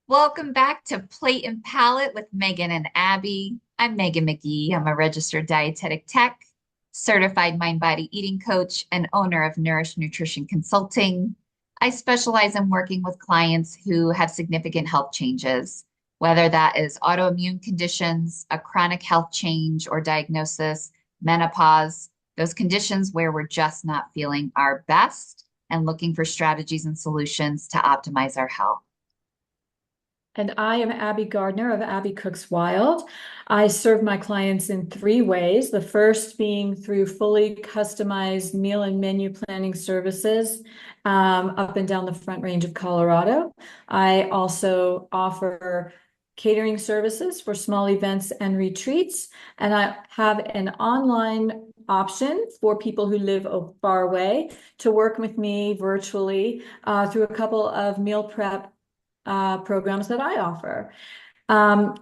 Welcome back to Plate and Palate with Megan and Abby. I'm Megan McGee. I'm a registered dietetic tech, certified mind body eating coach, and owner of Nourish Nutrition Consulting. I specialize in working with clients who have significant health changes, whether that is autoimmune conditions, a chronic health change or diagnosis, menopause, those conditions where we're just not feeling our best and looking for strategies and solutions to optimize our health. And I am Abby Gardner of Abby Cooks Wild. I serve my clients in three ways. The first being through fully customized meal and menu planning services up and down the Front Range of Colorado. I also offer catering services for small events and retreats. And I have an online option for people who live far away to work with me virtually through a couple of meal prep programs that I offer.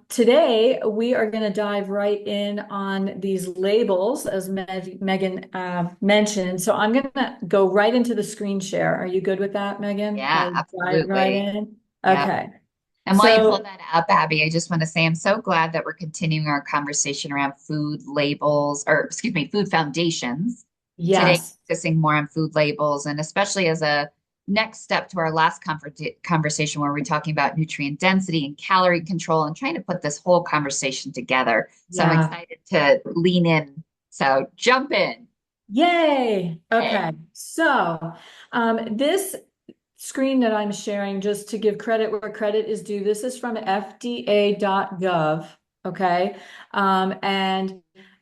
Today, we are going to dive right in on these labels, as Megan mentioned. So I'm going to go right into the screen share. Are you good with that, Megan? Yeah, I'll dive right absolutely. in. Yep. Okay. And while you pull So, that up, Abby, I just want to say I'm so glad that we're continuing our conversation around food labels, or excuse me, food foundations. Today, yes. focusing more on food labels, and especially as a next step to our last conversation where we're talking about nutrient density and calorie control and trying to put this whole conversation together. So I'm Yeah. excited to lean in. So jump in. Yay. Okay. Okay. So, this screen that I'm sharing, just to give credit where credit is due, this is from FDA.gov. Okay. And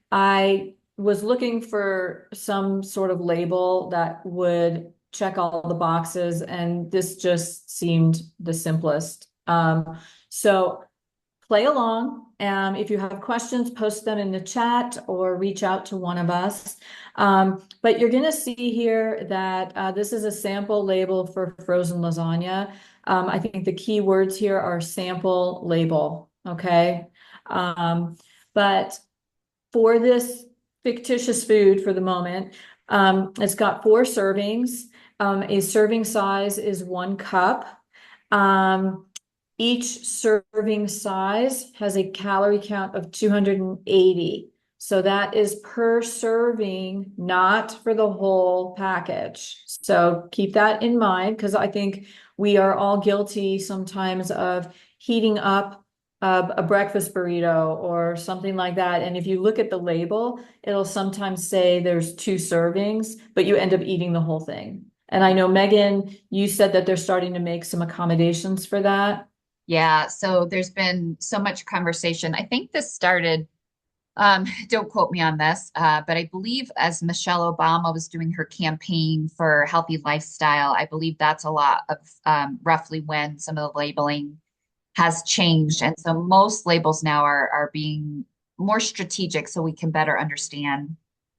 I was looking for some sort of label that would check all the boxes, and this just seemed the simplest. So play along. If you have questions, post them in the chat or reach out to one of us. But you're going to see here that this is a sample label for frozen lasagna. I think the key words here are sample label. Okay. But for this fictitious food for the moment, it's got 4 servings. A serving size is 1 cup. Um, each serving size has a calorie count of 280. So that is per serving, not for the whole package. So keep that in mind, because I think we are all guilty sometimes of heating up a breakfast burrito or something like that. And if you look at the label, it'll sometimes say there's 2 servings, but you end up eating the whole thing. And I know, Megan, you said that they're starting to make some accommodations for that. Yeah, so there's been so much conversation. I think this started, don't quote me on this, but I believe as Michelle Obama was doing her campaign for healthy lifestyle, I believe that's a lot of roughly when some of the labeling has changed. And so most labels now are being more strategic so we can better understand.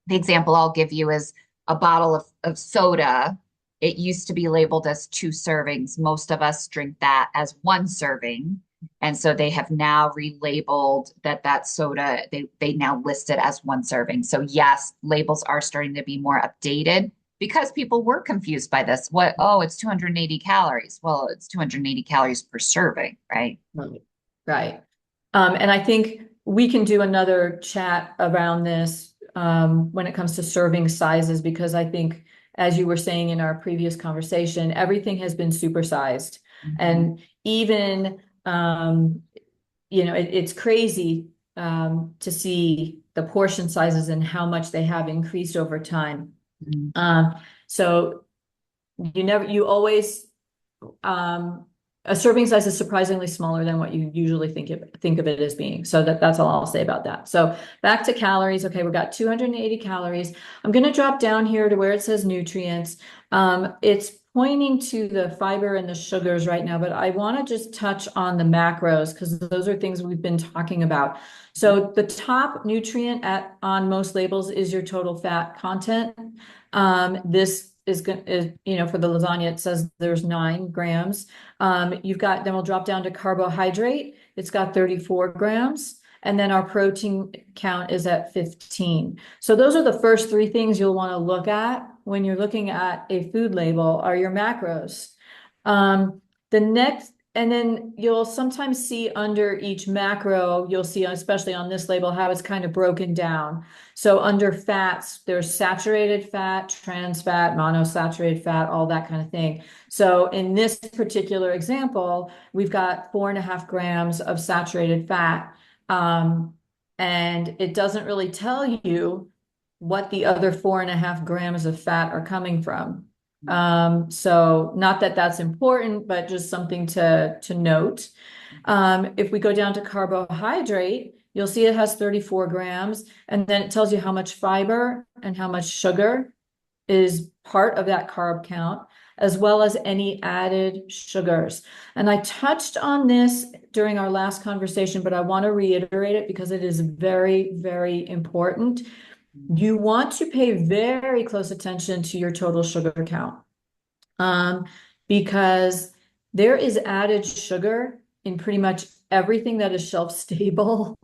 The example I'll give you is a bottle of soda. It used to be labeled as 2 servings. Most of us drink that as 1 serving. And so they have now relabeled that soda, they now list it as 1 serving. So yes, labels are starting to be more updated because people were confused by this. What, oh, it's 280 calories. Well, it's 280 calories per serving, right? Right. Right. And I think we can do another chat around this when it comes to serving sizes, because I think, as you were saying in our previous conversation, everything has been supersized. Mhm. And even, it's crazy to see the portion sizes and how much they have increased over time. Mhm. So you always, um, a serving size is surprisingly smaller than what you usually think of it as being. So that's all I'll say about that. So back to calories. Okay, we've got 280 calories. I'm going to drop down here to where it says nutrients. It's pointing to the fiber and the sugars right now, but I want to just touch on the macros because those are things we've been talking about. So the top nutrient on most labels is your total fat content. This is good, for the lasagna, it says there's 9 grams. Then we'll drop down to carbohydrate. It's got 34 grams. And then our protein count is at 15. So those are the first 3 things you'll want to look at when you're looking at a food label are your macros. The next And then you'll sometimes see under each macro, you'll see, especially on this label, how it's kind of broken down. So under fats, there's saturated fat, trans fat, monosaturated fat, all that kind of thing. So in this particular example, we've got 4.5 grams of saturated fat. And it doesn't really tell you what the other 4.5 grams of fat are coming from. So not that that's important, but just something to note. If we go down to carbohydrate, you'll see it has 34 grams, and then it tells you how much fiber and how much sugar is part of that carb count, as well as any added sugars. And I touched on this during our last conversation, but I want to reiterate it because it is very, very important. You want to pay very close attention to your total sugar count, because there is added sugar in pretty much everything that is shelf stable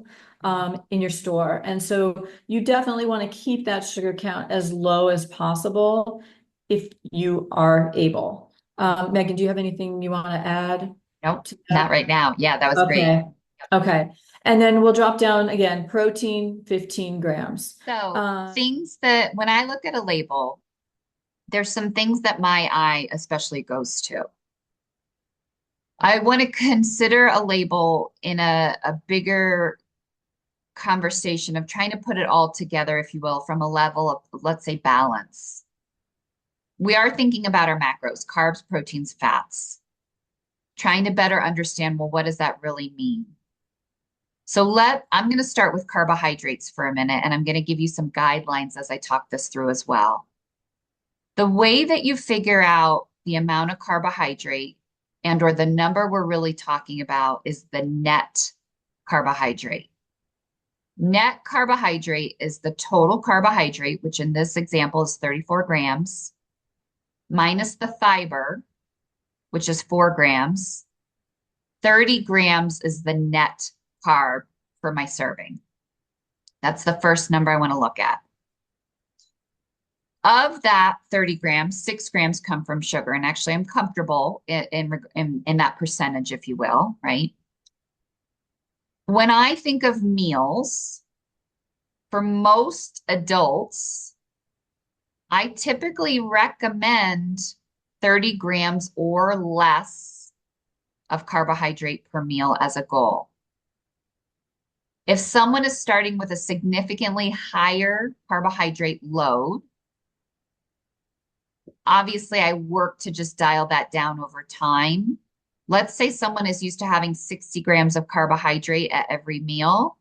in your store. And so you definitely want to keep that sugar count as low as possible if you are able. Megan, do you have anything you want to add Nope, to not that? right now. Yeah, that was great. Okay. Okay. And then we'll drop down again, protein, 15 grams. So things that when I look at a label, there's some things that my eye especially goes to. I want to consider a label in a bigger conversation of trying to put it all together, if you will, from a level of, let's say, balance. We are thinking about our macros, carbs, proteins, fats, trying to better understand, well, what does that really mean? So I'm going to start with carbohydrates for a minute, and I'm going to give you some guidelines as I talk this through as well. The way that you figure out the amount of carbohydrate and or the number we're really talking about is the net carbohydrate. Net carbohydrate is the total carbohydrate, which in this example is 34 grams, minus the fiber, which is 4 grams. 30 grams is the net carb for my serving. That's the first number I want to look at. Of that 30 grams, 6 grams come from sugar. And actually, I'm comfortable in that percentage, if you will, right? When I think of meals, for most adults, I typically recommend 30 grams or less of carbohydrate per meal as a goal. If someone is starting with a significantly higher carbohydrate load, obviously I work to just dial that down over time. Let's say someone is used to having 60 grams of carbohydrate at every meal.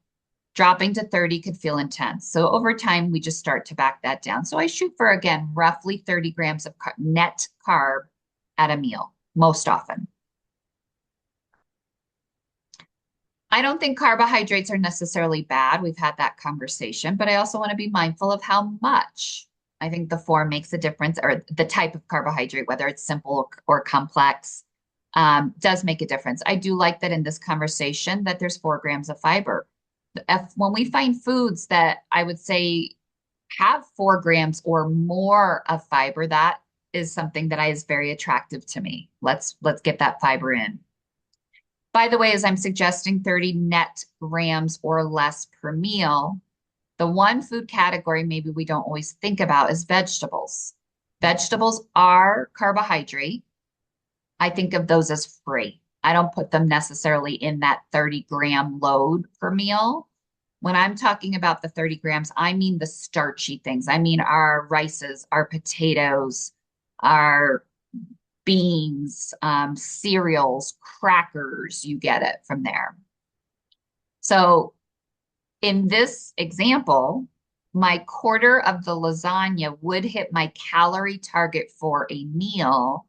Dropping to 30 could feel intense. So over time, we just start to back that down. So I shoot for, again, roughly 30 grams of net carb at a meal, most often. I don't think carbohydrates are necessarily bad. We've had that conversation, but I also want to be mindful of how much. I think the form makes a difference, or the type of carbohydrate, whether it's simple or complex, does make a difference. I do like that in this conversation that there's 4 grams of fiber. When we find foods that I would say have 4 grams or more of fiber, that is something that is very attractive to me. Let's get that fiber in. By the way, as I'm suggesting 30 net grams or less per meal, the one food category maybe we don't always think about is vegetables. Vegetables are carbohydrate. I think of those as free. I don't put them necessarily in that 30-gram load per meal. When I'm talking about the 30 grams, I mean the starchy things. I mean our rices, our potatoes, our beans, cereals, crackers, you get it from there. So in this example, my quarter of the lasagna would hit my calorie target for a meal,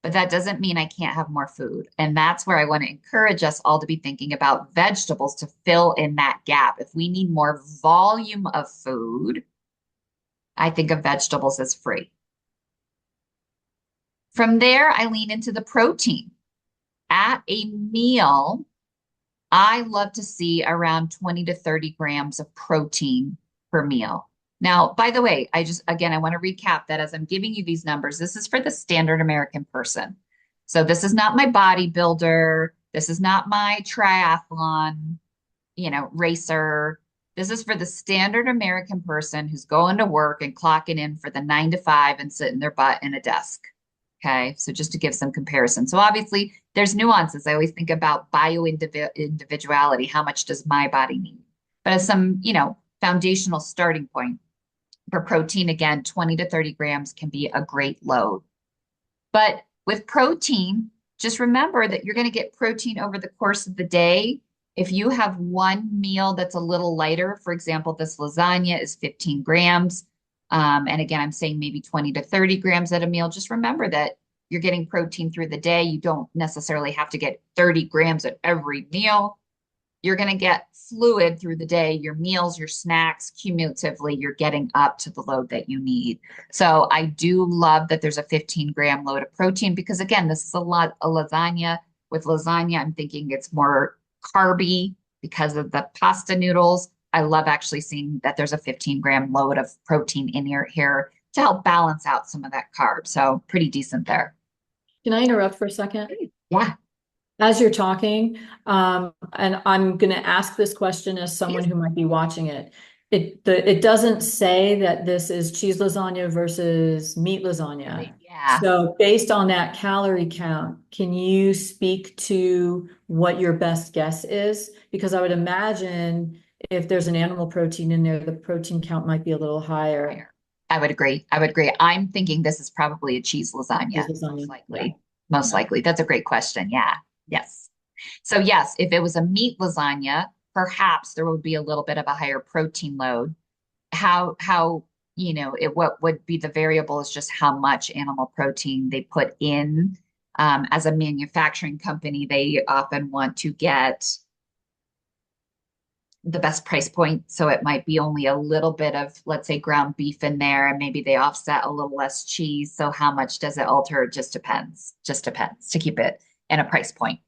but that doesn't mean I can't have more food. And that's where I want to encourage us all to be thinking about vegetables to fill in that gap. If we need more volume of food, I think of vegetables as free. From there, I lean into the protein. At a meal, I love to see around 20 to 30 grams of protein per meal. Now, by the way, I want to recap that as I'm giving you these numbers, this is for the standard American person. So this is not my bodybuilder. This is not my triathlon, racer. This is for the standard American person who's going to work and clocking in for the 9 to 5 and sitting their butt in a desk. Okay. So just to give some comparison. So obviously there's nuances. I always think about individuality. How much does my body need? But as some, foundational starting point for protein, again, 20 to 30 grams can be a great load. But with protein, just remember that you're going to get protein over the course of the day. If you have one meal that's a little lighter, for example, this lasagna is 15 grams. And again, I'm saying maybe 20 to 30 grams at a meal. Just remember that you're getting protein through the day. You don't necessarily have to get 30 grams at every meal. You're going to get fluid through the day, your meals, your snacks, cumulatively, you're getting up to the load that you need. So I do love that there's a 15-gram load of protein because again, this is a lasagna. With lasagna, I'm thinking it's more carby because of the pasta noodles. I love actually seeing that there's a 15-gram load of protein in here to help balance out some of that carb. So pretty decent there. Can I interrupt for a second? Yeah. As you're talking, and I'm going to ask this question as someone Yes. who might be watching it. It doesn't say that this is cheese lasagna versus meat lasagna. Yeah. So based on that calorie count, can you speak to what your best guess is? Because I would imagine if there's an animal protein in there, the protein count might be a little higher. I would agree. I would agree. I'm thinking this is probably a cheese lasagna, Cheese most lasagna. Yeah. likely. Most likely. That's a great question. Yeah. Yes. So yes, if it was a meat lasagna, perhaps there would be a little bit of a higher protein load. What would be the variable is just how much animal protein they put in. As a manufacturing company, they often want to get the best price point. So it might be only a little bit of, let's say, ground beef in there, and maybe they offset a little less cheese. So how much does it alter? It just depends. Just depends to keep it in a price point.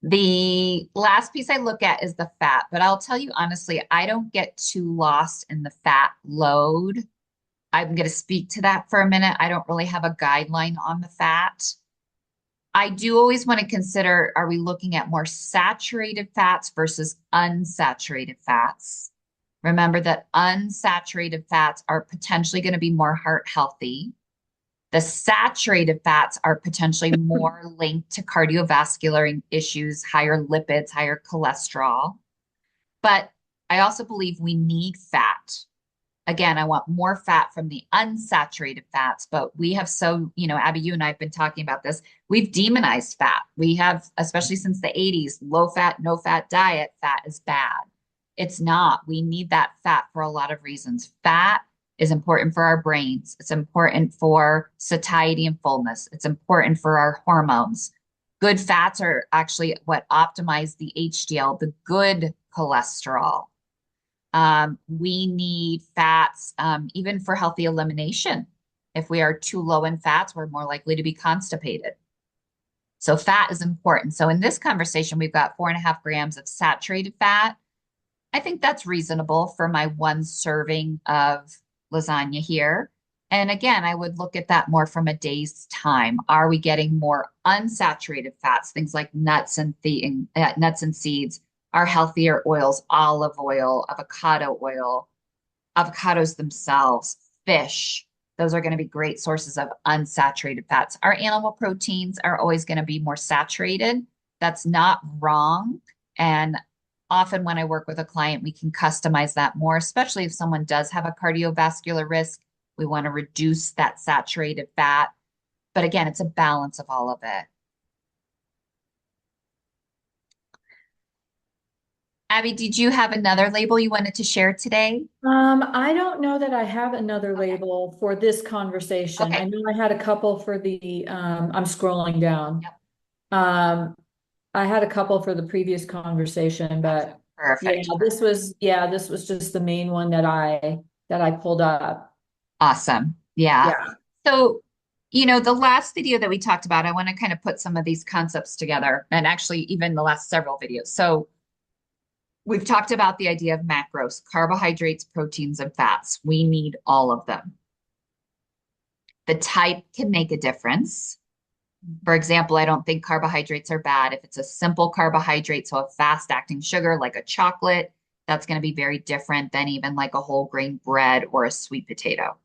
The last piece I look at is the fat, but I'll tell you honestly, I don't get too lost in the fat load. I'm going to speak to that for a minute. I don't really have a guideline on the fat. I do always want to consider, are we looking at more saturated fats versus unsaturated fats? Remember that unsaturated fats are potentially going to be more heart healthy. The saturated fats are potentially more linked to cardiovascular issues, higher lipids, higher cholesterol. But I also believe we need fat. Again, I want more fat from the unsaturated fats, but we have Abby, you and I have been talking about this. We've demonized fat. We have, especially since the 80s, low fat, no fat diet, fat is bad. It's not. We need that fat for a lot of reasons. Fat is important for our brains. It's important for satiety and fullness. It's important for our hormones. Good fats are actually what optimize the HDL, the good cholesterol. We need fats, even for healthy elimination. If we are too low in fats, we're more likely to be constipated. So fat is important. So in this conversation, we've got 4.5 grams of saturated fat. I think that's reasonable for my one serving of lasagna here. And again, I would look at that more from a day's time. Are we getting more unsaturated fats, things like nuts and seeds? Are healthier oils, olive oil, avocado oil, avocados themselves, fish. Those are going to be great sources of unsaturated fats. Our animal proteins are always going to be more saturated. That's not wrong. And often when I work with a client, we can customize that more, especially if someone does have a cardiovascular risk. We want to reduce that saturated fat. But again, it's a balance of all of it. Abby, did you have another label you wanted to share today? I don't know that I have another Okay. label for this conversation. I Okay. know I had a couple for the, I'm scrolling down. Yep. I had a couple for the previous conversation, Gotcha. but Perfect. this was just the main one that I pulled up. Awesome. Yeah. Yeah. So, the last video that we talked about, I want to kind of put some of these concepts together, and actually even the last several videos. So we've talked about the idea of macros, carbohydrates, proteins, and fats. We need all of them. The type can make a difference. For example, I don't think carbohydrates are bad. If it's a simple carbohydrate, so a fast acting sugar like a chocolate, that's going to be very different than even like a whole grain bread or a sweet potato.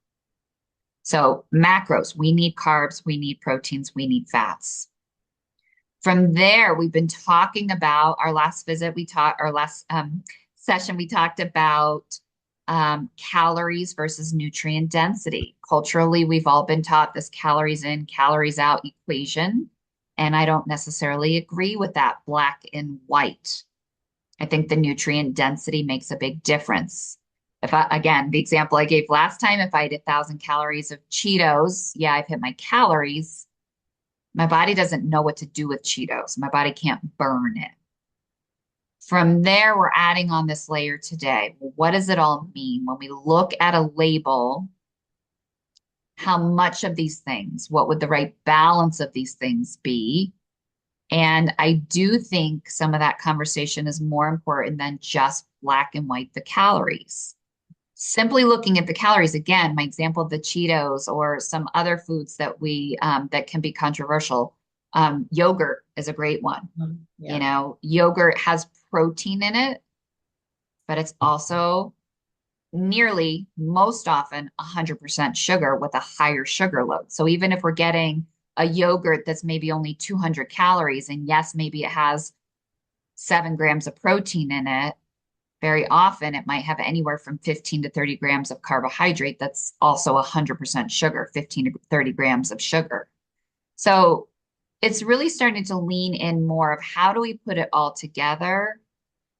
So macros, we need carbs, we need proteins, we need fats. From there, we've been talking about our last visit, our last session, we talked about calories versus nutrient density. Culturally, we've all been taught this calories in, calories out equation. And I don't necessarily agree with that black and white. I think the nutrient density makes a big difference. If I, again, the example I gave last time, if I had 1,000 calories of Cheetos, yeah, I've hit my calories. My body doesn't know what to do with Cheetos. My body can't burn it. From there, we're adding on this layer today. Well, what does it all mean when we look at a label? How much of these things? What would the right balance of these things be? And I do think some of that conversation is more important than just black and white, the calories. Simply looking at the calories, again, my example of the Cheetos or some other foods that that can be controversial. Yogurt is a great one. You Yeah. know, yogurt has protein in it, but it's also nearly most often 100% sugar with a higher sugar load. So even if we're getting a yogurt that's maybe only 200 calories, and yes, maybe it has 7 grams of protein in it, very often it might have anywhere from 15 to 30 grams of carbohydrate that's also 100% sugar, 15 to 30 grams of sugar. So it's really starting to lean in more of how do we put it all together.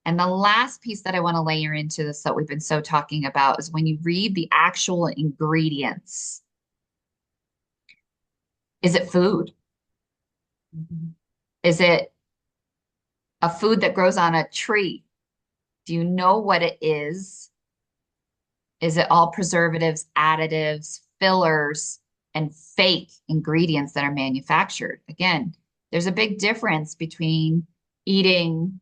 And the last piece that I want to layer into this that we've been so talking about is when you read the actual ingredients, is it food? Mhm. Is it a food that grows on a tree? Do you know what it is? Is it all preservatives, additives, fillers, and fake ingredients that are manufactured? Again, there's a big difference between eating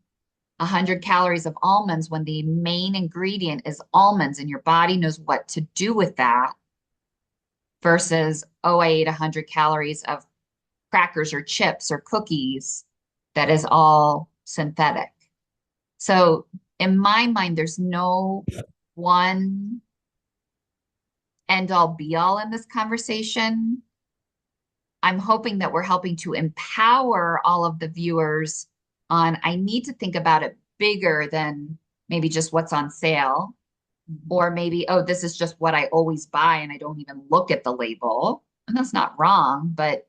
100 calories of almonds when the main ingredient is almonds and your body knows what to do with that versus, oh, I ate 100 calories of crackers or chips or cookies that is all synthetic. So in my mind, there's no one end all be all in this conversation. I'm hoping that we're helping to empower all of the viewers on I need to think about it bigger than maybe just what's on sale, Mhm. or maybe, oh, this is just what I always buy and I don't even look at the label. And that's not wrong. But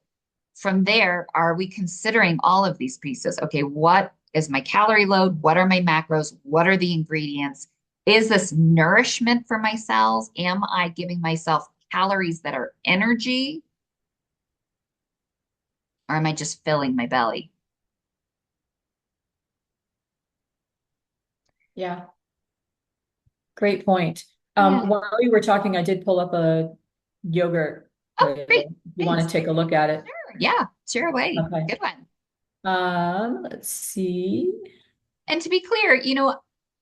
from there, are we considering all of these pieces? Okay, what is my calorie load? What are my macros? What are the ingredients? Is this nourishment for my cells? Am I giving myself calories that are energy? Or am I just filling my belly? Yeah. Great point. Yeah. While we were talking, I did pull up a yogurt Oh, great. label. If you want Thanks. to take a look at it. Sure. Yeah, share away. Okay. Good one. Let's see. And to be clear,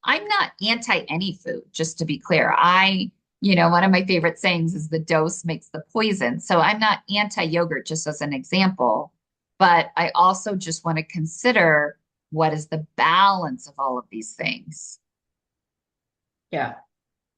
I'm not anti any food, just to be clear. One of my favorite sayings is the dose makes the poison. So I'm not anti yogurt, just as an example. But I also just want to consider what is the balance of all of these things. Yeah.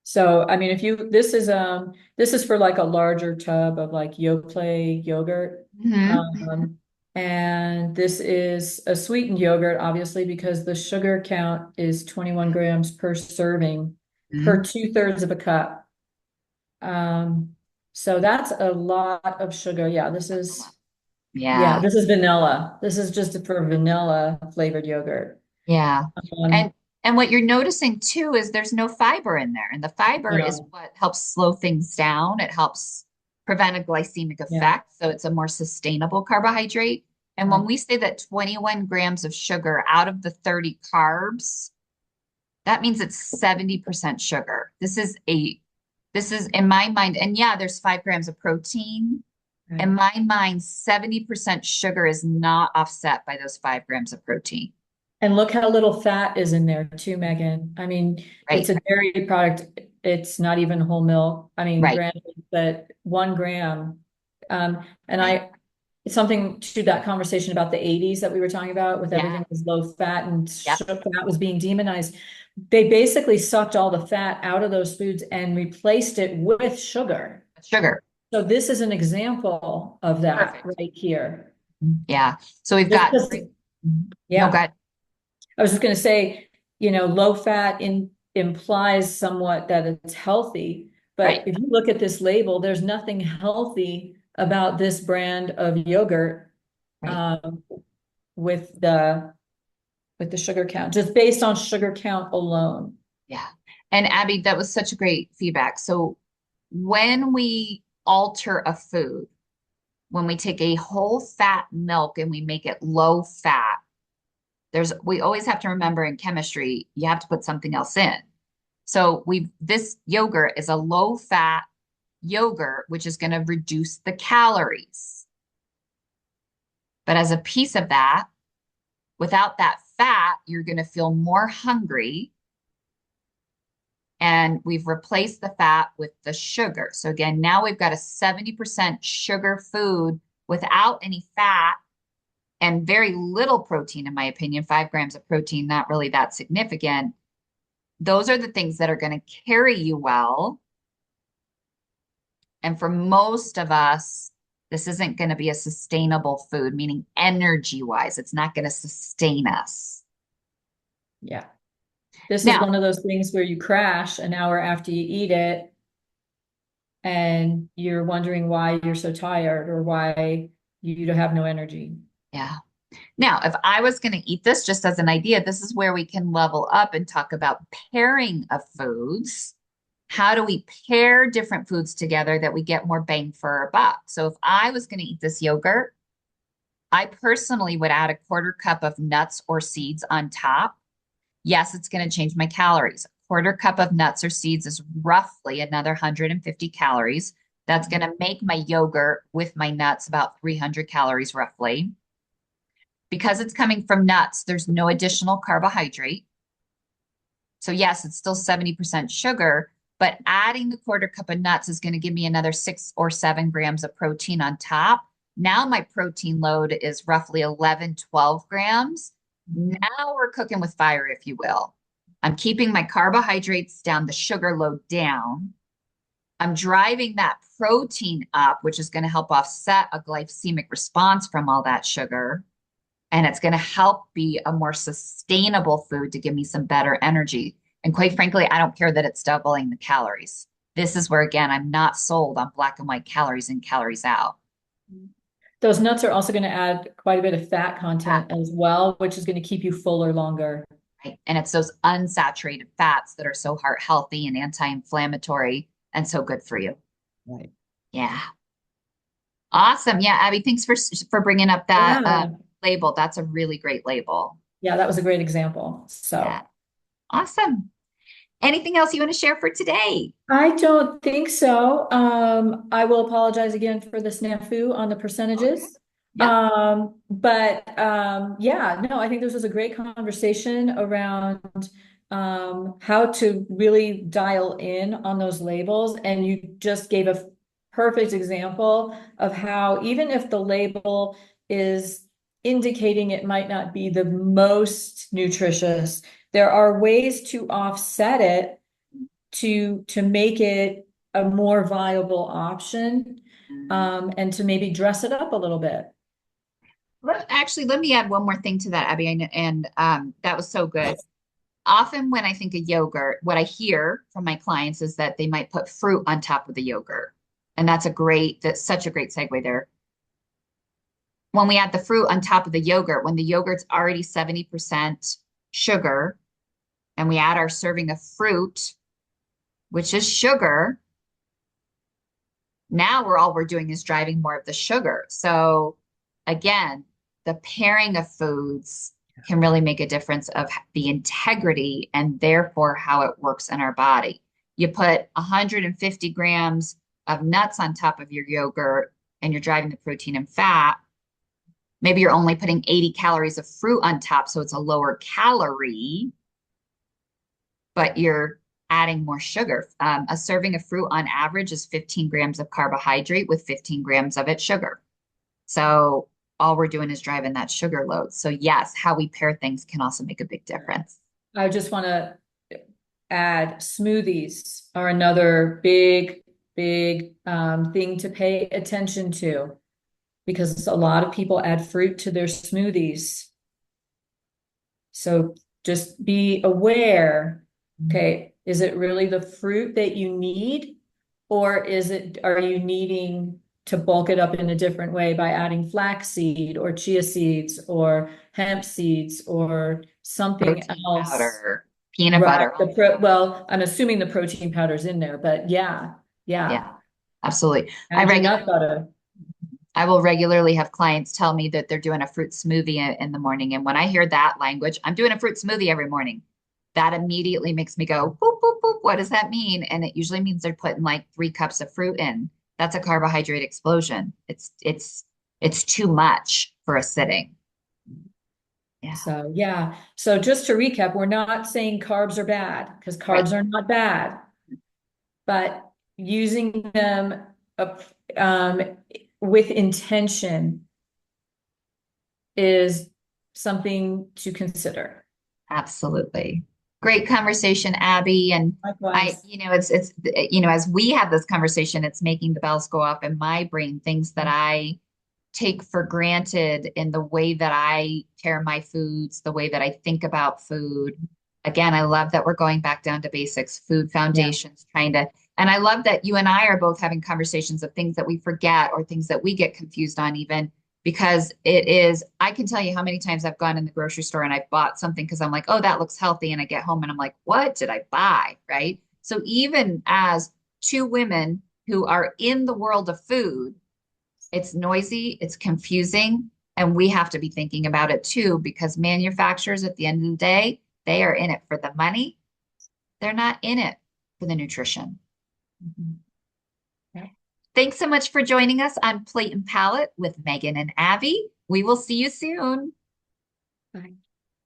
So, I mean, if you, this is for like a larger tub of like Yoplait yogurt. Hmm. Um, and this is a sweetened yogurt, obviously, because the sugar count is 21 grams per serving per Hmm. 2/3 of a cup. Um, so that's a lot of sugar. Yeah, Yeah. this is vanilla. This is just for vanilla flavored yogurt. Yeah. And Um, and what you're noticing too is there's no fiber in there. And the fiber is no, what helps slow things down. It helps prevent a glycemic yeah, effect. So it's a more sustainable carbohydrate. And when right. we say that 21 grams of sugar out of the 30 carbs, that means it's 70% sugar. This is in my mind, and yeah, there's 5 grams of protein. In Right. my mind, 70% sugar is not offset by those 5 grams of protein. And look how little fat is in there too, Megan. I mean, it's Right. a dairy product. It's not even whole milk. I mean, Right. granted, but 1 gram. And something to that conversation about the 80s that we were talking about with Yeah. everything was low fat and Yep. fat was being demonized. They basically sucked all the fat out of those foods and replaced it with sugar. Sugar. So this is an example of that Perfect. right here. Yeah. So we've Just got because, no yeah, gut. I was just going to say, low fat implies somewhat that it's healthy. But Right. if you look at this label, there's nothing healthy about this brand of yogurt Right. um, with the sugar count, just based on sugar count alone. Yeah. And Abby, that was such a great feedback. So when we alter a food, when we take a whole fat milk and we make it low fat, we always have to remember in chemistry, you have to put something else in. So this yogurt is a low fat yogurt, which is going to reduce the calories. But as a piece of that, without that fat, you're going to feel more hungry. And we've replaced the fat with the sugar. So again, now we've got a 70% sugar food without any fat and very little protein, in my opinion, 5 grams of protein, not really that significant. Those are the things that are going to carry you well. And for most of us, this isn't going to be a sustainable food, meaning energy wise, it's not going to sustain us. Yeah. This is Now, one of those things where you crash an hour after you eat it and you're wondering why you're so tired or why you have no energy. yeah. Now, if I was going to eat this just as an idea, this is where we can level up and talk about pairing of foods. How do we pair different foods together that we get more bang for our buck? So if I was going to eat this yogurt, I personally would add a quarter cup of nuts or seeds on top. Yes, it's going to change my calories. A quarter cup of nuts or seeds is roughly another 150 calories. That's going to make my yogurt with my nuts about 300 calories roughly. Because it's coming from nuts, there's no additional carbohydrate. So yes, it's still 70% sugar, but adding the quarter cup of nuts is going to give me another 6 or 7 grams of protein on top. Now my protein load is roughly 11, 12 grams. Now we're cooking with fire, if you will. I'm keeping my carbohydrates down, the sugar load down. I'm driving that protein up, which is going to help offset a glycemic response from all that sugar. And it's going to help be a more sustainable food to give me some better energy. And quite frankly, I don't care that it's doubling the calories. This is where, again, I'm not sold on black and white calories in, calories out. Those nuts are also going to add quite a bit of fat Yeah, content as well, which is going to keep you fuller longer. right. And it's those unsaturated fats that are so heart healthy and anti-inflammatory and so good for you. Right. Yeah. Awesome. Yeah, Abby, thanks for bringing up that Yeah. label. That's a really great label. Yeah, that was a great example. Yeah. So Awesome. Anything else you want to share for today? I don't think so. I will apologize again for the snafu on the Okay. percentages. Yep. Yeah, no, I think this was a great conversation around how to really dial in on those labels. And you just gave a perfect example of how even if the label is indicating it might not be the most nutritious, there are ways to offset it to make it a more viable option, and to maybe dress it up a little bit. Actually, let me add one more thing to that, Abby, and that was so good. Often when I think of yogurt, what I hear from my clients is that they might put fruit on top of the yogurt. And that's such a great segue there. When we add the fruit on top of the yogurt, when the yogurt's already 70% sugar, and we add our serving of fruit, which is sugar, now all we're doing is driving more of the sugar. So again, the pairing of foods can really make a difference of the integrity and therefore how it works in our body. You put 150 grams of nuts on top of your yogurt and you're driving the protein and fat. Maybe you're only putting 80 calories of fruit on top, so it's a lower calorie, but you're adding more sugar. A serving of fruit on average is 15 grams of carbohydrate with 15 grams of it sugar. So all we're doing is driving that sugar load. So yes, how we pair things can also make a big difference. I just want to add smoothies are another big thing to pay attention to because a lot of people add fruit to their smoothies. So just be aware, okay, is it really the fruit that you need, or are you needing to bulk it up in a different way by adding flaxseed or chia seeds or hemp seeds or something Protein else? powder, peanut Right. butter, all the things. Well, I'm assuming the protein powder's in there, but yeah. Yeah, absolutely. Add your nut butter. I will regularly have clients tell me that they're doing a fruit smoothie in the morning. And when I hear that language, I'm doing a fruit smoothie every morning. That immediately makes me go, boop, boop, boop. What does that mean? And it usually means they're putting like 3 cups of fruit in. That's a carbohydrate explosion. It's too much for a sitting. Yeah, So yeah. So just to recap, we're not saying carbs are bad because right. carbs are not bad, but using them um, with intention is something to consider. Absolutely. Great conversation, Abby. And Likewise. as we have this conversation, it's making the bells go off in my brain, things that I take for granted in the way that I pair my foods, the way that I think about food. Again, I love that we're going back down to basics, food Yeah. foundations, and I love that you and I are both having conversations of things that we forget or things that we get confused on, even because I can tell you how many times I've gone in the grocery store and I bought something because I'm like, oh, that looks healthy. And I get home and I'm like, what did I buy? Right. So even as two women who are in the world of food, it's noisy, it's confusing, and we have to be thinking about it too, because manufacturers at the end of the day, they are in it for the money. They're not in it for the nutrition. Mhm. Yeah. Thanks so much for joining us on Plate and Palette with Megan and Abby. We will see you soon. Bye.